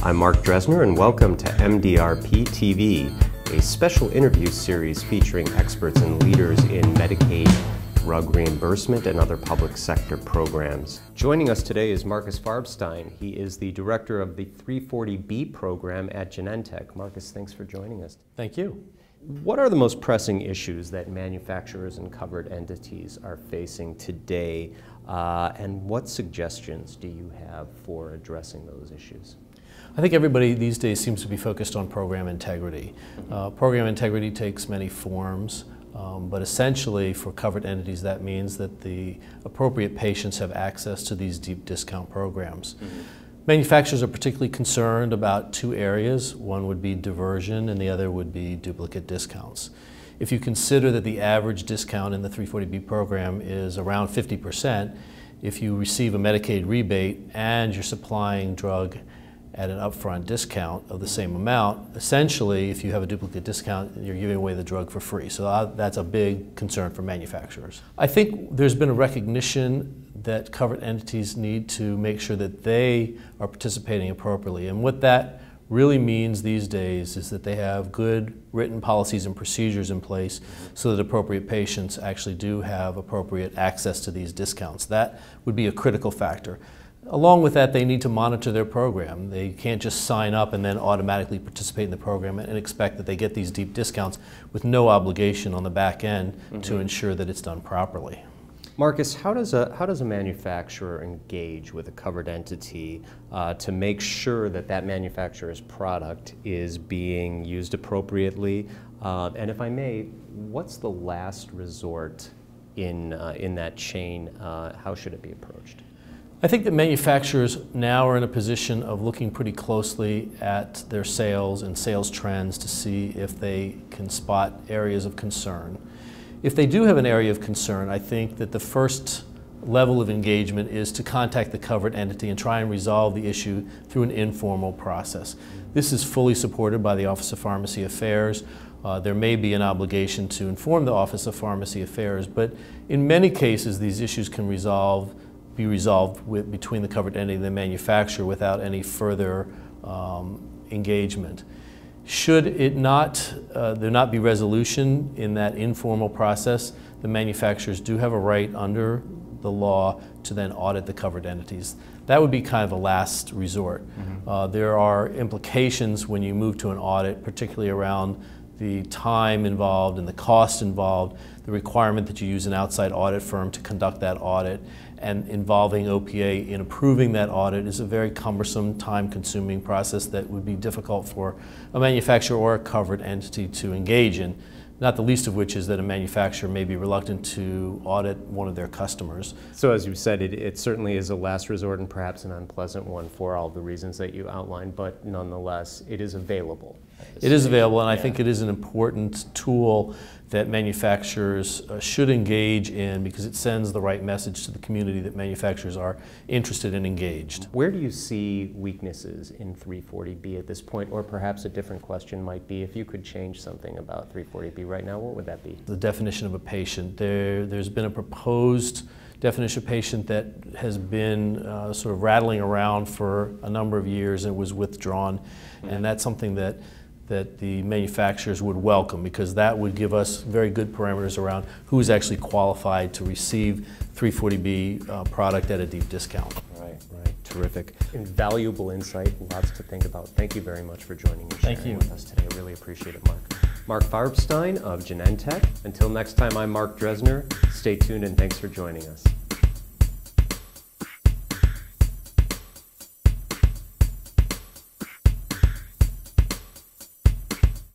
I'm Marc Dersner and welcome to MDRP TV, a special interview series featuring experts and leaders in Medicaid, drug reimbursement, and other public sector programs. Joining us today is Marcus Farbstein. He is the director of the 340B program at Genentech. Marcus, thanks for joining us. Thank you. What are the most pressing issues that manufacturers and covered entities are facing today, and what suggestions do you have for addressing those issues? I think everybody these days seems to be focused on program integrity. Program integrity takes many forms, but essentially for covered entities that means that the appropriate patients have access to these deep discount programs. Manufacturers are particularly concerned about two areas. One would be diversion and the other would be duplicate discounts. If you consider that the average discount in the 340B program is around 50%, if you receive a Medicaid rebate and you're supplying drug at an upfront discount of the same amount, essentially if you have a duplicate discount, you're giving away the drug for free. So that's a big concern for manufacturers. I think there's been a recognition that covered entities need to make sure that they are participating appropriately. And what that really means these days is that they have good written policies and procedures in place so that appropriate patients actually do have appropriate access to these discounts. That would be a critical factor. Along with that, they need to monitor their program. They can't just sign up and then automatically participate in the program and expect that they get these deep discounts with no obligation on the back end to ensure that it's done properly. Marcus, how does a manufacturer engage with a covered entity to make sure that that manufacturer's product is being used appropriately? And if I may, what's the last resort in that chain? How should it be approached? I think that manufacturers now are in a position of looking pretty closely at their sales and sales trends to see if they can spot areas of concern. If they do have an area of concern, I think that the first level of engagement is to contact the covered entity and try and resolve the issue through an informal process. This is fully supported by the Office of Pharmacy Affairs. There may be an obligation to inform the Office of Pharmacy Affairs, but in many cases these issues can be resolved between the covered entity and the manufacturer without any further engagement. Should there not be resolution in that informal process, the manufacturers do have a right under the law to then audit the covered entities. That would be kind of a last resort. There are implications when you move to an audit, particularly around the time involved and the cost involved, the requirement that you use an outside audit firm to conduct that audit, and involving OPA in approving that audit is a very cumbersome, time-consuming process that would be difficult for a manufacturer or a covered entity to engage in, not the least of which is that a manufacturer may be reluctant to audit one of their customers. So as you said, it certainly is a last resort and perhaps an unpleasant one for all the reasons that you outlined, but nonetheless, it is available. It is available, and I think it is an important tool that manufacturers should engage in because it sends the right message to the community that manufacturers are interested and engaged. Where do you see weaknesses in 340B at this point? Or perhaps a different question might be, if you could change something about 340B right now, what would that be? The definition of a patient. There's been a proposed definition of patient that has been sort of rattling around for a number of years and was withdrawn, and that's something that the manufacturers would welcome because that would give us very good parameters around who is actually qualified to receive 340B product at a deep discount. Right. Terrific. Invaluable insight, lots to think about. Thank you very much for joining and sharing with us today. I really appreciate it, Marc. Marc Farbstein of Genentech. Until next time, I'm Marc Dersner. Stay tuned and thanks for joining us.